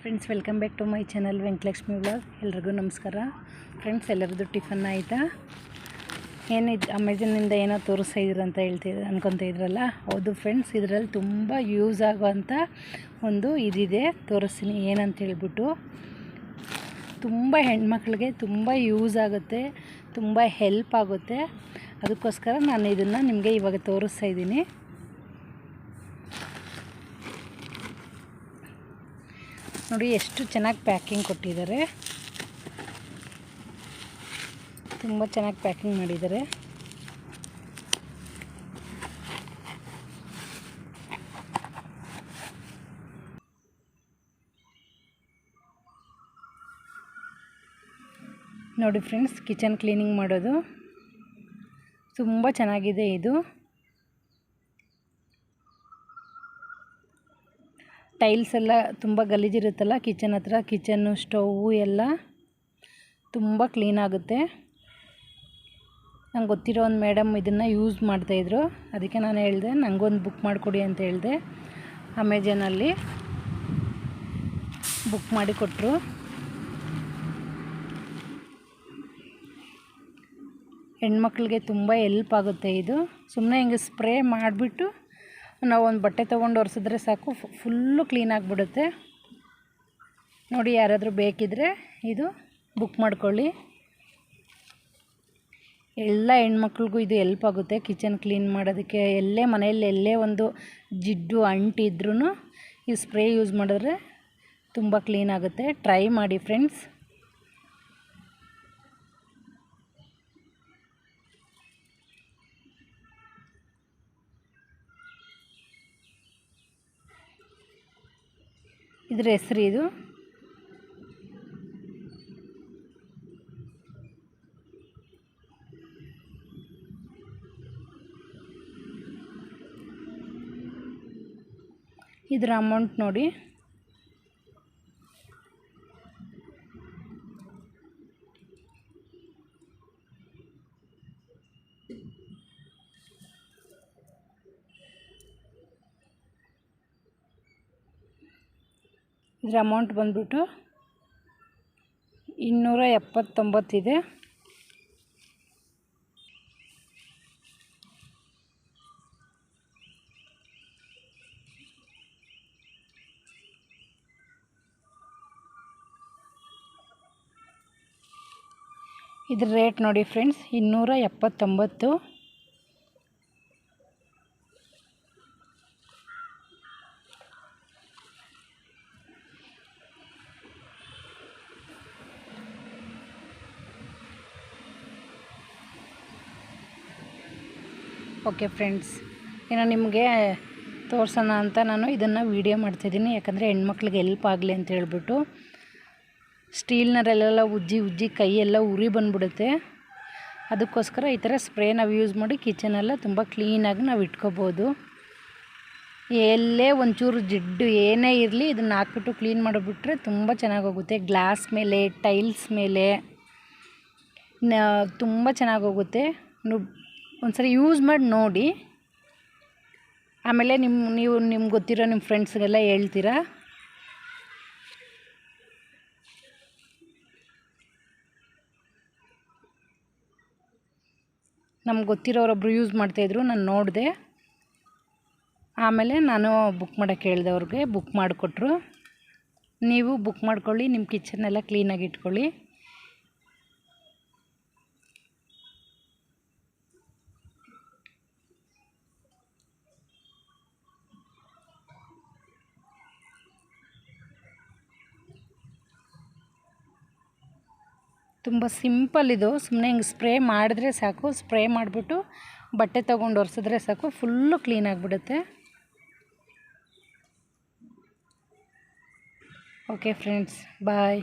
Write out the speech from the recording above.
Friends, welcome back to my channel Venkatalakshmi vlog. ಎಲ್ರಿಗೂ ನಮಸ್ಕಾರ. Friends, ಎಲ್ಲರದ್ದು ಟಿಫನ್ ಆಯಿತಾ? ಏನಿದು ಅಮೆಝಾನಿಂದ ಏನೋ ತೋರಿಸ್ತಾ ಇದ್ರು ಅಂತ ಅನ್ಕೊತಾ ಇದ್ರಲ್ಲ, ಹೌದು ಫ್ರೆಂಡ್ಸ್, ಇದರಲ್ಲಿ ತುಂಬ ಯೂಸ್ ಆಗೋವಂಥ ಒಂದು ಇದಿದೆ. ತೋರಿಸ್ತೀನಿ ಏನಂತ ಹೇಳ್ಬಿಟ್ಟು. ತುಂಬ ಹೆಣ್ಮಕ್ಳಿಗೆ ತುಂಬ ಯೂಸ್ ಆಗುತ್ತೆ, ತುಂಬ ಹೆಲ್ಪ್ ಆಗುತ್ತೆ. ಅದಕ್ಕೋಸ್ಕರ ನಾನು ಇದನ್ನು ನಿಮಗೆ ಇವಾಗ ತೋರಿಸ್ತಾ ಇದ್ದೀನಿ. ನೋಡಿ ಎಷ್ಟು ಚೆನ್ನಾಗಿ ಪ್ಯಾಕಿಂಗ್ ಕೊಟ್ಟಿದ್ದಾರೆ, ತುಂಬ ಚೆನ್ನಾಗಿ ಪ್ಯಾಕಿಂಗ್ ಮಾಡಿದ್ದಾರೆ. ನೋಡಿ ಫ್ರೆಂಡ್ಸ್, ಕಿಚನ್ ಕ್ಲೀನಿಂಗ್ ಮಾಡೋದು ತುಂಬ ಚೆನ್ನಾಗಿದೆ. ಇದು ಟೈಲ್ಸ್ ಎಲ್ಲ ತುಂಬ ಗಲೀಜಿರುತ್ತಲ್ಲ ಕಿಚನ್ ಹತ್ರ, ಕಿಚನ್ನು ಸ್ಟೌವು ಎಲ್ಲ ತುಂಬ ಕ್ಲೀನ್ ಆಗುತ್ತೆ. ನಂಗೆ ಗೊತ್ತಿರೋ ಒಂದು ಮೇಡಮ್ ಇದನ್ನು ಯೂಸ್ ಮಾಡ್ತಾಯಿದ್ರು, ಅದಕ್ಕೆ ನಾನು ಹೇಳಿದೆ ನನಗೊಂದು ಬುಕ್ ಮಾಡಿಕೊಡಿ ಅಂತ ಹೇಳಿದೆ. ಅಮೆಝಾನಲ್ಲಿ ಬುಕ್ ಮಾಡಿ ಕೊಟ್ಟರು. ಹೆಣ್ಮಕ್ಳಿಗೆ ತುಂಬ ಹೆಲ್ಪ್ ಆಗುತ್ತೆ ಇದು. ಸುಮ್ಮನೆ ಹಿಂಗೆ ಸ್ಪ್ರೇ ಮಾಡಿಬಿಟ್ಟು ನಾವು ಒಂದು ಬಟ್ಟೆ ತೊಗೊಂಡು ಒರೆಸಿದ್ರೆ ಸಾಕು, ಫುಲ್ಲು ಕ್ಲೀನ್ ಆಗಿಬಿಡುತ್ತೆ. ನೋಡಿ, ಯಾರಾದರೂ ಬೇಕಿದ್ದರೆ ಇದು ಬುಕ್ ಮಾಡ್ಕೊಳ್ಳಿ. ಎಲ್ಲ ಹೆಣ್ಮಕ್ಳಿಗೂ ಇದು ಹೆಲ್ಪ್ ಆಗುತ್ತೆ ಕಿಚನ್ ಕ್ಲೀನ್ ಮಾಡೋದಕ್ಕೆ. ಮನೆಯಲ್ಲಿ ಎಲ್ಲೇ ಒಂದು ಜಿಡ್ಡು ಅಂಟಿದ್ರೂ ಈ ಸ್ಪ್ರೇ ಯೂಸ್ ಮಾಡಿದ್ರೆ ತುಂಬ ಕ್ಲೀನ್ ಆಗುತ್ತೆ. ಟ್ರೈ ಮಾಡಿ ಫ್ರೆಂಡ್ಸ್. ಇದ್ರ ಹೆಸರು ಇದು. ಇದರ ಅಮೌಂಟ್ ನೋಡಿ. ಇದರ ಅಮೌಂಟ್ ಬಂದ್ಬಿಟ್ಟು 279 ಇದೆ. ಇದ್ರ ರೇಟ್ ನೋಡಿ ಫ್ರೆಂಡ್ಸ್, 279. ಓಕೆ ಫ್ರೆಂಡ್ಸ್, ಇನ್ನು ನಿಮಗೆ ತೋರ್ಸೋಣ ಅಂತ ನಾನು ಇದನ್ನು ವೀಡಿಯೋ ಮಾಡ್ತಾಯಿದ್ದೀನಿ. ಯಾಕಂದರೆ ಹೆಣ್ಮಕ್ಳಿಗೆ ಹೆಲ್ಪ್ ಆಗಲಿ ಅಂತ ಹೇಳ್ಬಿಟ್ಟು. ಸ್ಟೀಲ್ನಲ್ಲೆಲ್ಲ ಉಜ್ಜಿ ಕೈಯೆಲ್ಲ ಉರಿ ಬಂದುಬಿಡುತ್ತೆ. ಅದಕ್ಕೋಸ್ಕರ ಈ ಥರ ಸ್ಪ್ರೇ ನಾವು ಯೂಸ್ ಮಾಡಿ ಕಿಚನೆಲ್ಲ ತುಂಬ ಕ್ಲೀನಾಗಿ ನಾವು ಇಟ್ಕೋಬೋದು. ಎಲ್ಲೇ ಒಂಚೂರು ಜಿಡ್ಡು ಏನೇ ಇರಲಿ ಇದನ್ನು ಹಾಕ್ಬಿಟ್ಟು ಕ್ಲೀನ್ ಮಾಡಿಬಿಟ್ರೆ ತುಂಬ ಚೆನ್ನಾಗೋಗುತ್ತೆ. ಗ್ಲಾಸ್ ಮೇಲೆ, ಟೈಲ್ಸ್ ಮೇಲೆ ತುಂಬ ಚೆನ್ನಾಗೋಗುತ್ತೆ. ಒಂದ್ಸರಿ ಯೂಸ್ ಮಾಡಿ ನೋಡಿ, ಆಮೇಲೆ ನಿಮ್ಗೆ ಗೊತ್ತಿರೋ ನಿಮ್ಮ ಫ್ರೆಂಡ್ಸ್ಗೆಲ್ಲ ಹೇಳ್ತೀರಾ. ನಮ್ಗೆ ಗೊತ್ತಿರೋರೊಬ್ರು ಯೂಸ್ ಮಾಡ್ತಾಯಿದ್ರು, ನಾನು ನೋಡಿದೆ. ಆಮೇಲೆ ನಾನು ಬುಕ್ ಮಾಡೋಕ್ಕೆ ಹೇಳಿದೆ, ಅವ್ರಿಗೆ ಬುಕ್ ಮಾಡಿಕೊಟ್ರು. ನೀವು ಬುಕ್ ಮಾಡ್ಕೊಳ್ಳಿ, ನಿಮ್ಮ ಕಿಚನ್ನೆಲ್ಲ ಕ್ಲೀನಾಗಿ ಇಟ್ಕೊಳ್ಳಿ. ತುಂಬ ಸಿಂಪಲ್ ಇದು. ಸುಮ್ಮನೆ ಹಿಂಗೆ ಸ್ಪ್ರೇ ಮಾಡಿದ್ರೆ ಸಾಕು. ಸ್ಪ್ರೇ ಮಾಡಿಬಿಟ್ಟು ಬಟ್ಟೆ ತೊಗೊಂಡು ಒರೆಸಿದ್ರೆ ಸಾಕು, ಫುಲ್ಲು ಕ್ಲೀನ್ ಆಗಿಬಿಡುತ್ತೆ. ಓಕೆ ಫ್ರೆಂಡ್ಸ್, ಬಾಯ್.